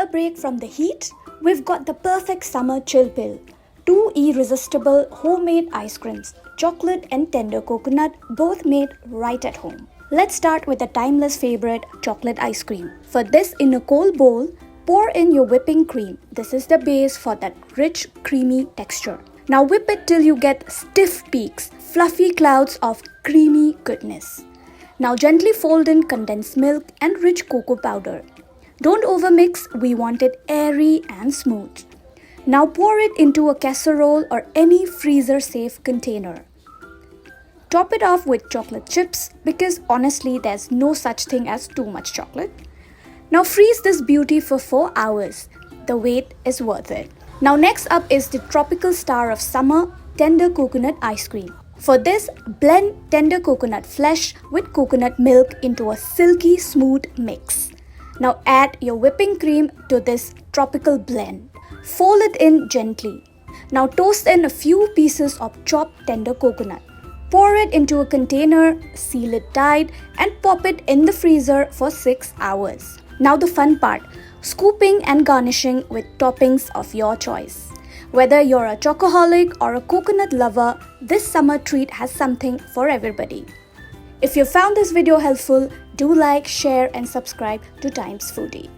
a break from the heat? We've got the perfect summer chill pill. Two irresistible homemade ice creams, chocolate and tender coconut, both made right at home. Let's start with a timeless favorite, chocolate ice cream. For this, in a cold bowl, pour in your whipping cream. This is the base for that rich, creamy texture. Now whip it till you get stiff peaks, fluffy clouds of creamy goodness. Now gently fold in condensed milk and rich cocoa powder. Don't overmix, we want it airy and smooth. Now pour it into a casserole or any freezer-safe container. Top it off with chocolate chips because honestly there's no such thing as too much chocolate. Now freeze this beauty for 4 hours. The wait is worth it. Now next up is the tropical star of summer, tender coconut ice cream. For this, blend tender coconut flesh with coconut milk into a silky smooth mix. Now add your whipping cream to this tropical blend. Fold it in gently. Now toast in a few pieces of chopped tender coconut. Pour it into a container, seal it tight and pop it in the freezer for 6 hours. Now the fun part, scooping and garnishing with toppings of your choice. Whether you're a chocoholic or a coconut lover, this summer treat has something for everybody. If you found this video helpful, do like, share and subscribe to Times Foodie.